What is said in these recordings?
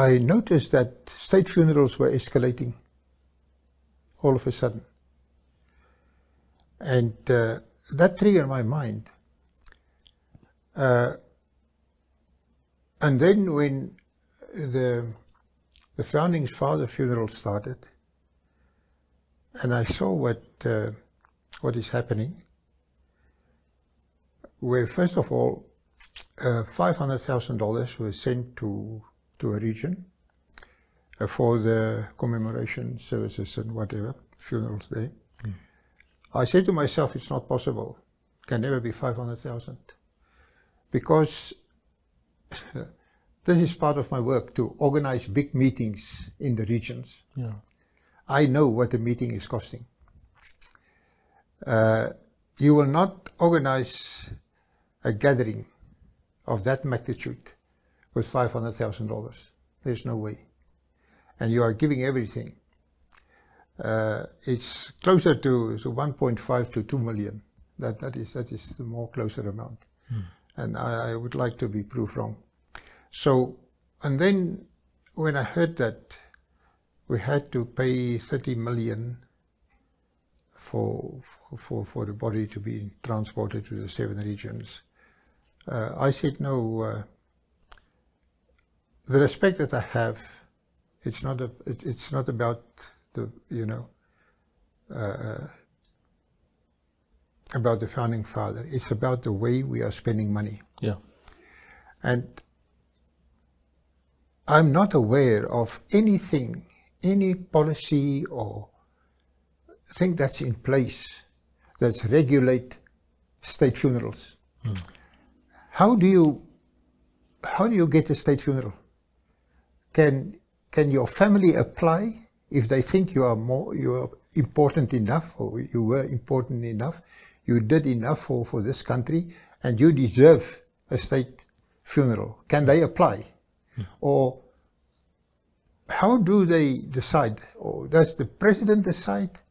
I noticed that state funerals were escalating all of a sudden. And that triggered my mind. And then when the founding father funeral started, and I saw what is happening, where first of all, $500,000 was sent to a region for the commemoration services and whatever, funerals there. Mm. I said to myself, it's not possible. It can never be 500,000. Because this is part of my work, to organize big meetings in the regions. Yeah. I know what the meeting is costing. You will not organize a gathering of that magnitude with $500,000. There's no way. And you are giving everything. It's closer to 1.5 to 2 million. That is the more closer amount. Mm. And I would like to be proved wrong. So, and then when I heard that we had to pay 30 million for the body to be transported to the 7 regions, I said, no, the respect that I have, it's not about the, you know, about the founding father. It's about the way we are spending money. Yeah. And I'm not aware of anything, any policy or thing that's in place that's regulate state funerals. Mm. How do you get a state funeral? Can your family apply if they think you are important enough, or you were important enough, you did enough for this country, and you deserve a state funeral? Can they apply? Mm. Or how do they decide? Or does the president decide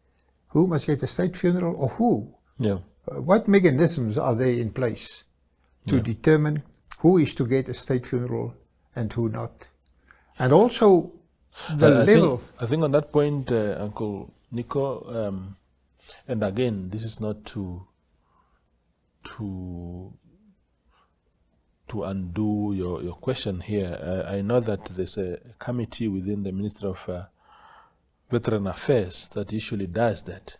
who must get a state funeral, or who? Yeah. What mechanisms are there in place to determine who is to get a state funeral and who not? And also the level. I think on that point, Uncle Nico, and again, this is not to undo your question here. I know that there's a committee within the Ministry of Veteran Affairs that usually does that.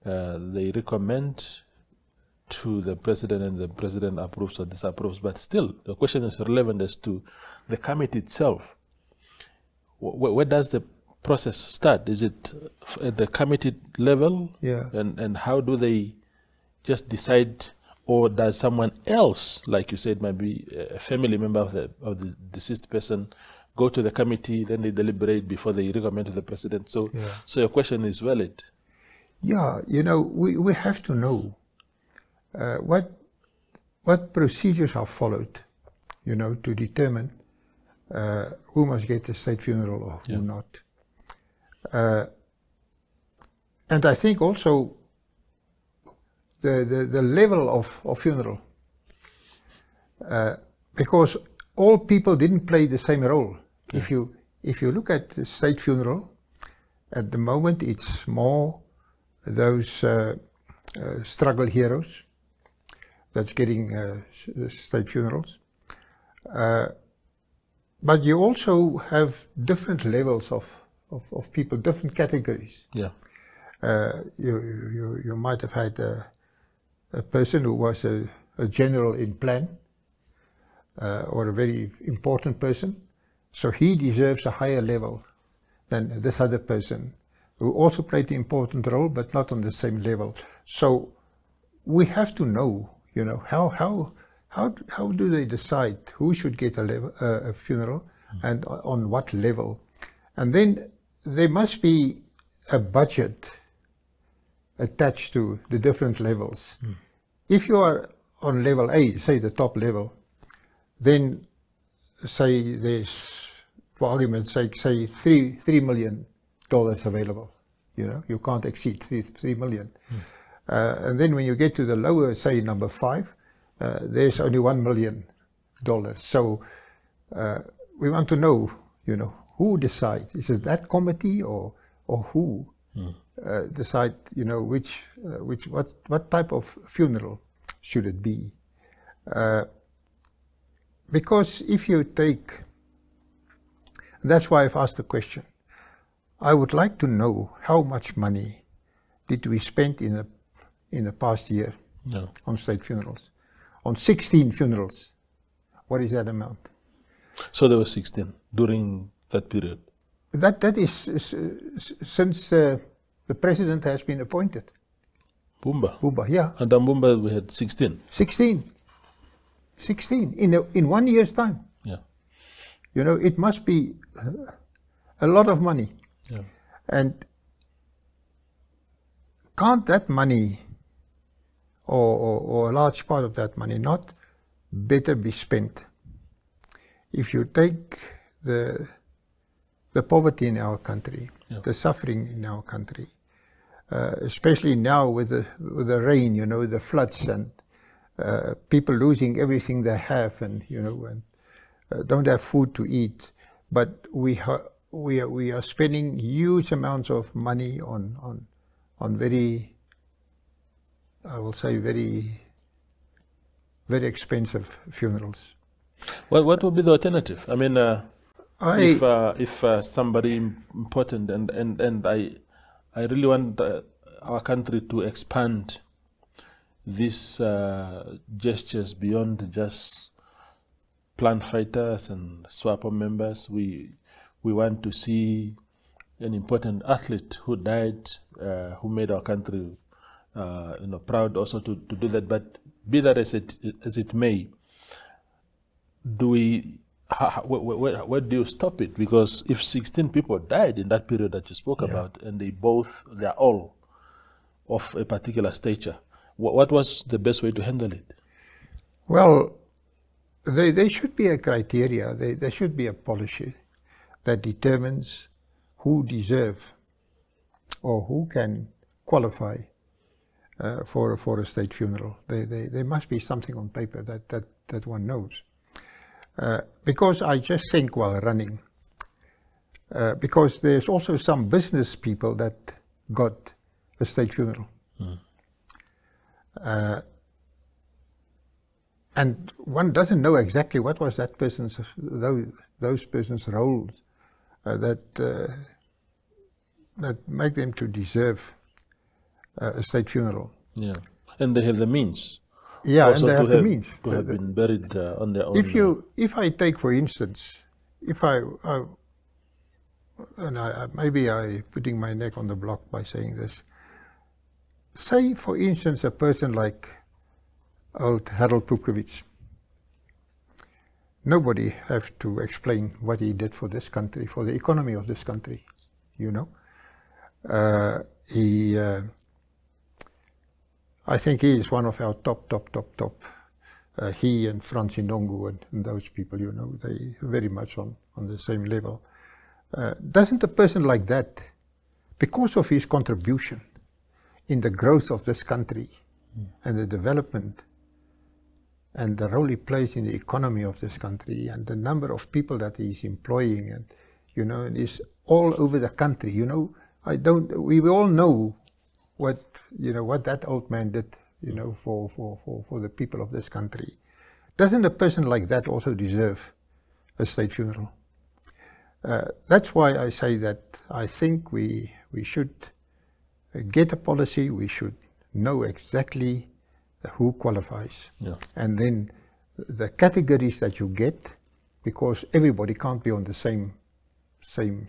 They recommend to the president, and the president approves or disapproves. But still, the question is relevant as to the committee itself. Where does the process start? Is it at the committee level? Yeah. And how do they just decide? Or does someone else, like you said, might be a family member of the deceased person, go to the committee, then they deliberate before they recommend to the president? So, so your question is valid. Yeah, you know, we have to know what procedures are followed, you know, to determine who must get a state funeral or who not. And I think also the level of funeral, because all people didn't play the same role. Yeah. If you look at the state funeral, at the moment it's more those struggle heroes that's getting state funerals. But you also have different levels of people, different categories. Yeah. You might have had a person who was a general in plan, or a very important person, so he deserves a higher level than this other person who also played an important role but not on the same level. So we have to know, you know, how do they decide who should get a funeral and on what level? And then there must be a budget attached to the different levels. Mm. If you are on level A, say the top level, then say there's, for argument's sake, say $3 million available. You know, you can't exceed $3 million. Mm. And then when you get to the lower, say number 5, there's only $1 million. So we want to know, You know, who decides? Is it that committee or who decide? You know, what type of funeral should it be? Because if you take, that's why I've asked the question. I would like to know how much money did we spend in the past year on state funerals, on 16 funerals. What is that amount? So there were 16 during that period. That is since the president has been appointed. Bumba. Bumba, yeah. Under Bumba we had 16. 16 in 1 year's time. Yeah. You know, it must be a lot of money. Yeah. And can't that money or a large part of that money not better be spent if you take the poverty in our country, the suffering in our country, especially now with the rain, you know, the floods and people losing everything they have, and you know, and don't have food to eat. But we are spending huge amounts of money on very, I will say, very expensive funerals. What would be the alternative? I mean, if somebody important and I really want our country to expand these gestures beyond just plant fighters and SWAPO members. We want to see an important athlete who died, who made our country proud also to do that. But be that as it may, where do you stop it? Because if 16 people died in that period that you spoke about, and they're all of a particular stature, what was the best way to handle it? Well, there should be a criteria, there should be a policy that determines who deserve or who can qualify for a state funeral. There must be something on paper that one knows. Because I just think while running, because there's also some business people that got a state funeral. And one doesn't know exactly what was that person's, those persons' roles that make them to deserve a state funeral. Yeah, and they have the means. Yeah, and they have the means to have been buried on their own. If I take, for instance, maybe I'm putting my neck on the block by saying this. Say, for instance, a person like old Harold Pupkewitz. Nobody has to explain what he did for this country, for the economy of this country, you know. I think he is one of our top. He and Frans Inongo and those people, you know, they very much on the same level. Doesn't a person like that, because of his contribution in the growth of this country and the development and the role he plays in the economy of this country and the number of people that he's employing, and you know, and is all over the country, you know, we all know what that old man did, you know, for the people of this country. Doesn't a person like that also deserve a state funeral? That's why I say that I think we should get a policy. We should know exactly who qualifies, and then the categories that you get, because everybody can't be on the same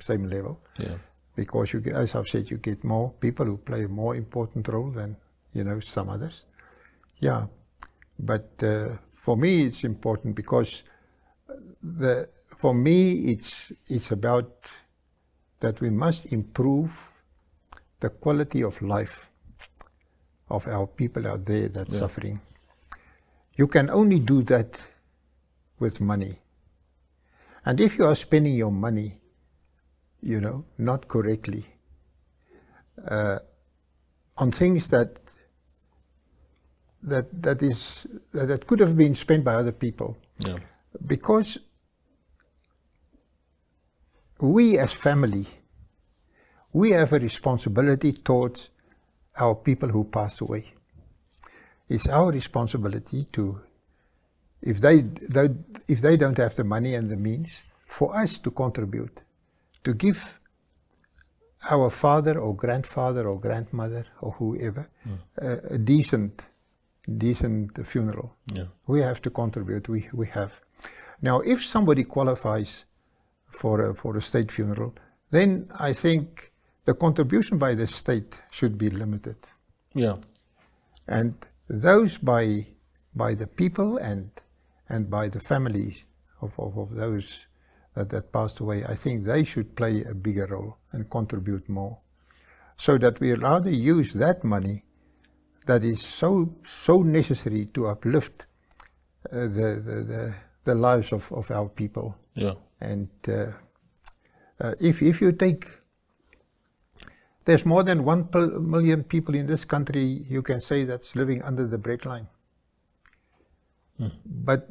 level. Yeah. Because you get, as I've said, you get more people who play a more important role than, you know, some others. Yeah, but for me it's important because for me it's about that we must improve the quality of life of our people out there that's suffering. You can only do that with money. And if you are spending your money, you know, not correctly, on things that could have been spent by other people, because we as family, we have a responsibility towards our people who passed away. It's our responsibility to, if they don't have the money and the means, for us to contribute, to give our father or grandfather or grandmother or whoever a decent funeral. Yeah. We have to contribute. We have. Now, if somebody qualifies for a state funeral, then I think the contribution by the state should be limited. Yeah. And those by the people and by the families of those that passed away, I think they should play a bigger role and contribute more, so that we rather use that money that is so necessary to uplift the lives of our people. Yeah. And if you take, there's more than 1 million people in this country, you can say, that's living under the breadline. But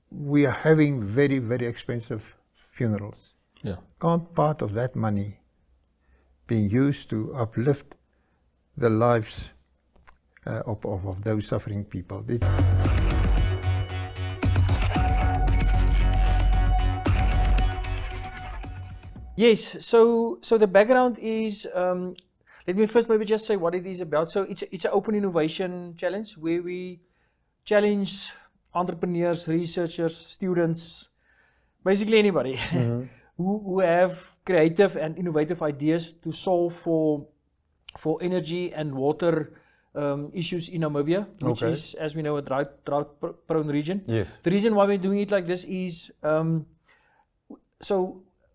we are having very, very expensive funerals. Yeah. Can't part of that money being used to uplift the lives of those suffering people? Yes, so the background is, let me first maybe just say what it is about. So it's an open innovation challenge where we challenge entrepreneurs, researchers, students, basically anybody who have creative and innovative ideas to solve for energy and water issues in Namibia, which is, as we know, a drought-prone region. Yes. The reason why we're doing it like this is,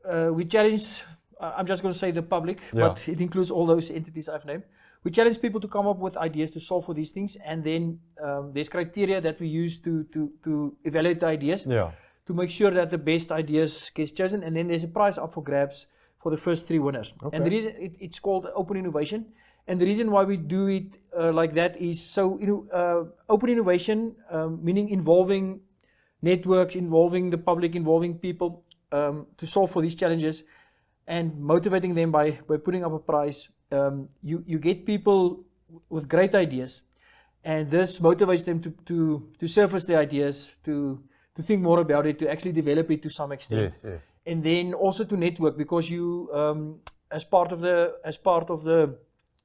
we challenge, I'm just going to say the public, but it includes all those entities I've named. We challenge people to come up with ideas to solve for these things, and then there's criteria that we use to evaluate the ideas, to make sure that the best ideas get chosen, and then there's a prize up for grabs for the first 3 winners. And the reason it's called open innovation, and the reason why we do it like that is so, open innovation, meaning involving networks, involving the public, involving people to solve for these challenges, and motivating them by putting up a prize. You get people with great ideas, and this motivates them to surface their ideas, to think more about it, to actually develop it to some extent. Yes. And then also to network, because you, as part of the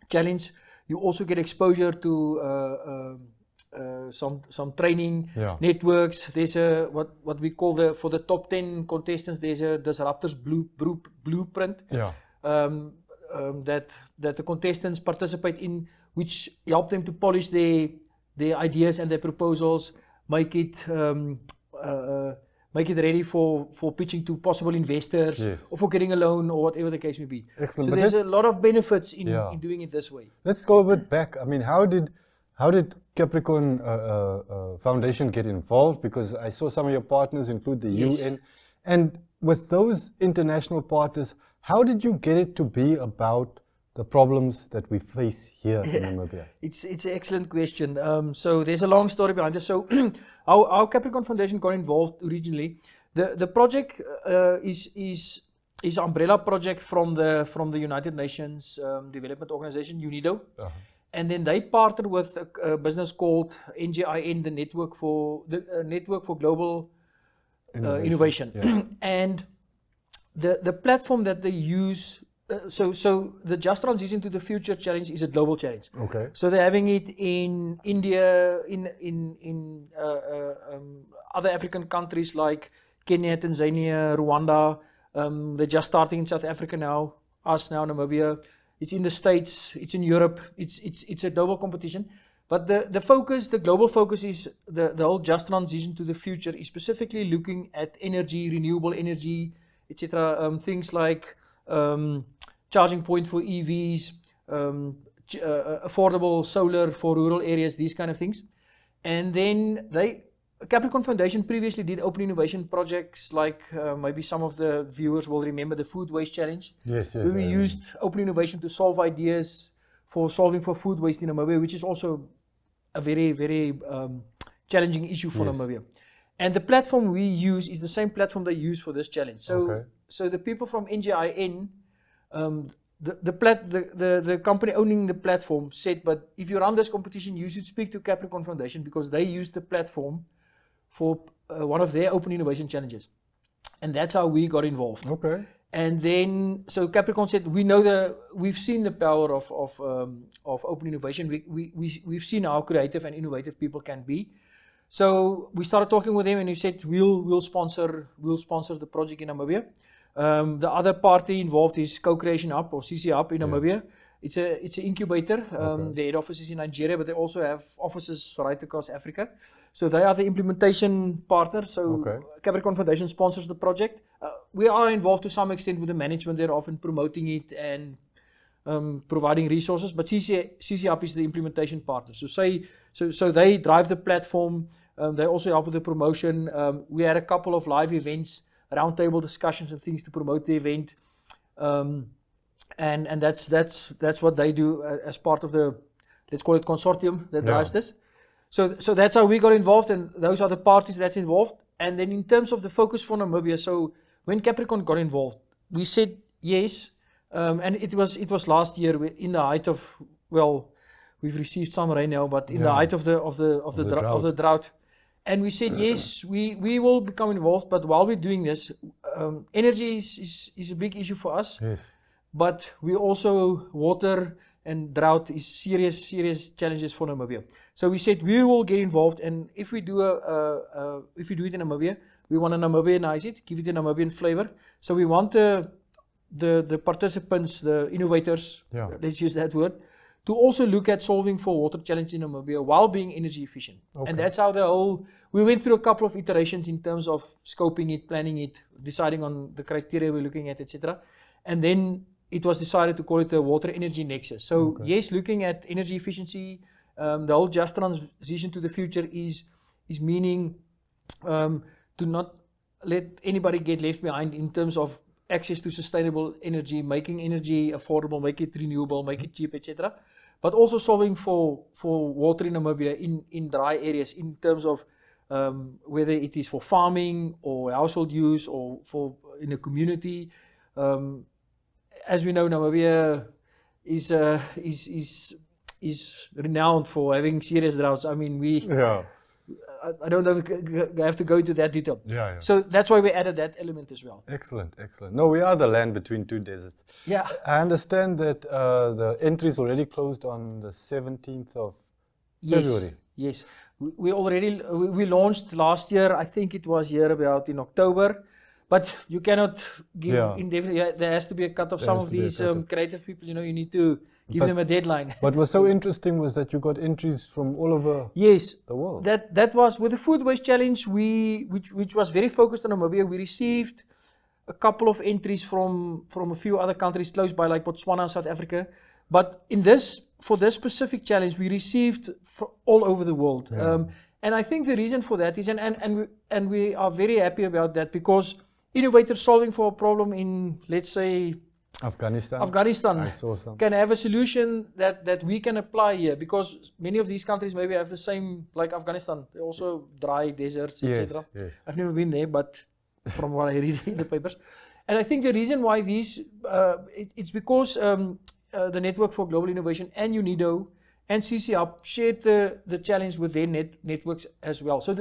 challenge, you also get exposure to some training networks. There's a what we call for the top 10 contestants, there's a disruptors blueprint. That the contestants participate in, which help them to polish their ideas and their proposals, make it ready for pitching to possible investors, or for getting a loan, or whatever the case may be. Excellent. So there's a lot of benefits in doing it this way. Let's go a bit back. I mean, how did Capricorn Foundation get involved? Because I saw some of your partners include the UN, and with those international partners, how did you get it to be about the problems that we face here in Namibia? It's an excellent question. So there's a long story behind this. So our Capricorn Foundation got involved originally. The project is an umbrella project from the United Nations Development Organization, UNIDO. And then they partnered with a business called NGIN, the Network for Global Innovation. And the platform that they use, so the Just Transition to the Future challenge is a global challenge. So they're having it in India, in other African countries like Kenya, Tanzania, Rwanda. They're just starting in South Africa now, us now, Namibia. It's in the States, it's in Europe, it's a global competition. But the global focus is the whole Just Transition to the Future is specifically looking at energy, renewable energy, etc. Things like charging point for EVs, affordable solar for rural areas, these kind of things. And then Capricorn Foundation previously did open innovation projects, like maybe some of the viewers will remember the Food Waste Challenge. Yes. Where we used open innovation to solve ideas for solving for food waste in Namibia, which is also a very, very challenging issue for Namibia. And the platform we use is the same platform they use for this challenge. So so the people from NGIN, the company owning the platform said, but if you run this competition, you should speak to Capricorn Foundation because they use the platform for one of their open innovation challenges. And that's how we got involved. Okay. And then, so Capricorn said, we've seen the power of open innovation. We've seen how creative and innovative people can be. So we started talking with him, and he said, we'll sponsor the project in Namibia. The other party involved is Co-Creation Hub or CC Hub in Namibia. It's an incubator. The head office is in Nigeria, but they also have offices right across Africa. So they are the implementation partner. So Capricorn Foundation sponsors the project. We are involved to some extent with the management there, often promoting it and providing resources. But CC Hub is the implementation partner. So they drive the platform. They also help with the promotion. We had a couple of live events, roundtable discussions and things to promote the event. And that's what they do as part of the, let's call it, consortium that drives this. So that's how we got involved, and those are the parties that's involved. And then in terms of the focus for Namibia, so when Capricorn got involved, we said yes, and it was last year in the height of, well, we've received some rain now, but in the height of the drought. And we said yes, we will become involved, but while we're doing this, energy is a big issue for us. Yes. But we also, water and drought is serious challenges for Namibia. So we said we will get involved, and if we do it in Namibia, we want to Namibianize it, give it a Namibian flavor. So we want the participants, the innovators, let's use that word, to also look at solving for water challenge in Namibia while being energy efficient. And that's how we went through a couple of iterations in terms of scoping it, planning it, deciding on the criteria we're looking at, etc. And then it was decided to call it the Water Energy Nexus. So yes, looking at energy efficiency, the whole just transition to the future is meaning to not let anybody get left behind in terms of access to sustainable energy, making energy affordable, make it renewable, make it cheap, etc. But also solving for water in Namibia in dry areas in terms of whether it is for farming or household use or for in a community. As we know, Namibia is renowned for having serious droughts. I mean, I don't know if I have to go into that detail. So that's why we added that element as well. Excellent. No, we are the land between two deserts. Yeah. I understand that the entry is already closed on the 17th of February. Yes. We launched last year. I think it was here about in October. But you cannot give indefinitely. There has to be a cut of some of these creative people. You need to give them a deadline. But what's so interesting was that you got entries from all over the world. That was with the Food Waste Challenge, which was very focused on Namibia. We received a couple of entries from a few other countries close by, like Botswana, South Africa. But for this specific challenge, we received from all over the world. And I think the reason for that is, and we are very happy about that, because innovators solving for a problem in, let's say, Afghanistan can have a solution that we can apply here, because many of these countries maybe have the same, like Afghanistan, they also dry deserts, etc. I've never been there, but from what I read in the papers. And I think the reason why it's because the Network for Global Innovation and UNIDO and CC Hub shared the challenge with their networks as well. So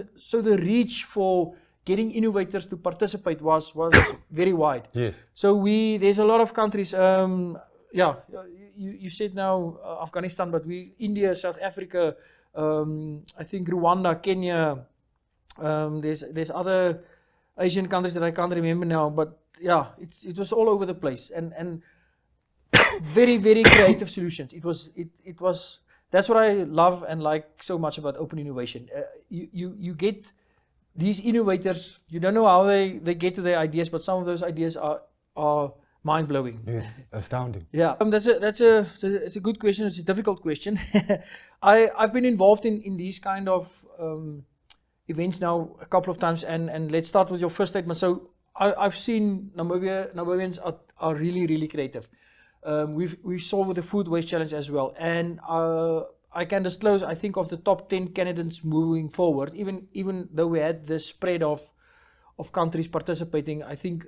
the reach for getting innovators to participate was very wide. So there's a lot of countries. You said now Afghanistan, but India, South Africa, I think Rwanda, Kenya. There's other Asian countries that I can't remember now, but it was all over the place and very, very creative solutions. It was. That's what I love and like so much about open innovation. You get these innovators, you don't know how they get to their ideas, but some of those ideas are mind-blowing. Yes, astounding. Yeah, it's a good question. It's a difficult question. I've been involved in these kind of events now a couple of times, and let's start with your first statement. So I've seen Namibians are really, really creative. We saw with the Food Waste Challenge as well, and I can disclose, I think, of the top 10 candidates moving forward, even though we had this spread of countries participating, I think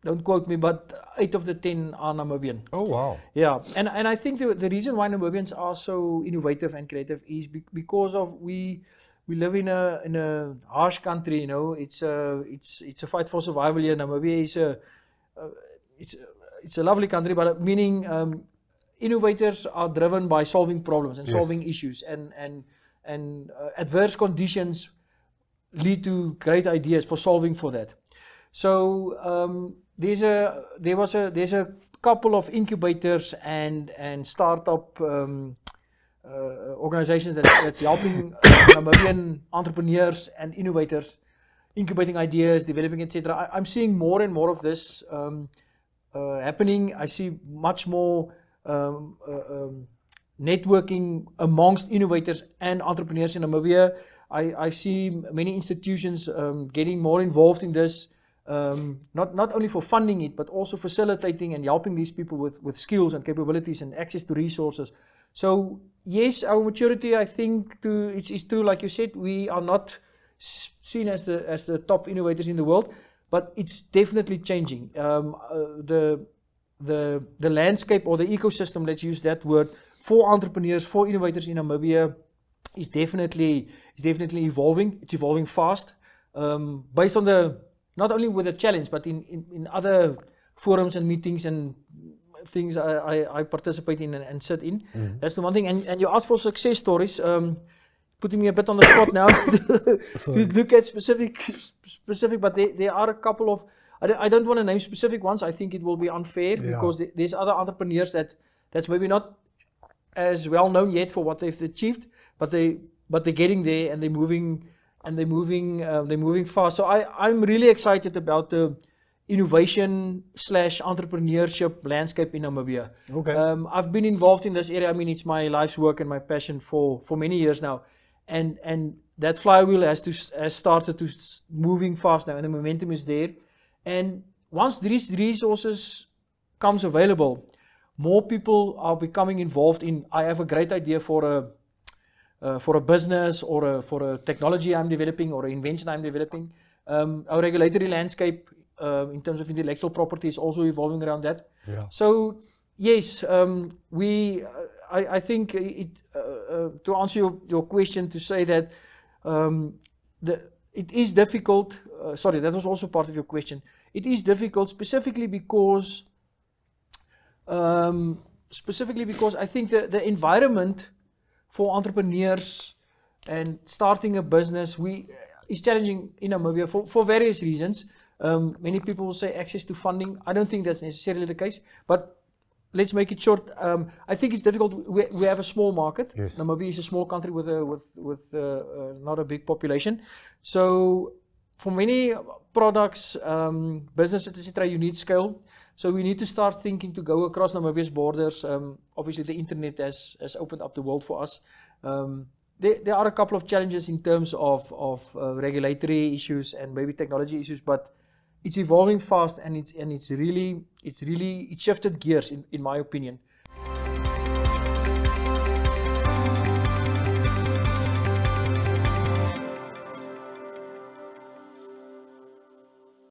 don't quote me, but 8 of the 10 are Namibian. Oh, wow. Yeah, and I think the reason why Namibians are so innovative and creative is because of we live in a harsh country. You know, it's a fight for survival here. Namibia is it's a lovely country, but meaning innovators are driven by solving problems and solving issues, and adverse conditions lead to great ideas for solving for that. So there's a couple of incubators and startup organizations that's helping Namibian entrepreneurs and innovators incubating ideas, developing, etc. I'm seeing more and more of this happening. I see much more networking amongst innovators and entrepreneurs in Namibia. I see many institutions getting more involved in this. Not only for funding it, but also facilitating and helping these people with skills and capabilities and access to resources. So yes, our maturity, I think, it's true, like you said, we are not seen as the top innovators in the world, but it's definitely changing. The landscape or the ecosystem, let's use that word, for entrepreneurs, for innovators in Namibia is definitely evolving. It's evolving fast, based on not only with the challenge, but in other forums and meetings and things I participate in and sit in. That's the one thing. And you asked for success stories, putting me a bit on the spot now to look at specific, but there are a couple of, I don't want to name specific ones. I think it will be unfair because there's other entrepreneurs that's maybe not as well known yet for what they've achieved, but they're getting there and they're moving fast. So I'm really excited about the innovation / entrepreneurship landscape in Namibia. Okay. I've been involved in this area. I mean, it's my life's work and my passion for many years now, and that flywheel has started to moving fast now, and the momentum is there. And once these resources comes available, more people are becoming involved in. I have a great idea for a business or for a technology I'm developing or an invention I'm developing. Our regulatory landscape in terms of intellectual property is also evolving around that. Yeah. So yes, I think to answer your question, to say that it is difficult. Sorry, that was also part of your question. It is difficult specifically because I think the environment for entrepreneurs and starting a business is challenging in Namibia for various reasons. Many people will say access to funding. I don't think that's necessarily the case, but let's make it short. I think it's difficult. We have a small market. Yes. Namibia is a small country with not a big population. So for many products, businesses, etc., you need scale. So we need to start thinking to go across Namibia's borders. Obviously, the internet has opened up the world for us. There are a couple of challenges in terms of regulatory issues and maybe technology issues, but it's evolving fast, and it's really shifted gears in my opinion.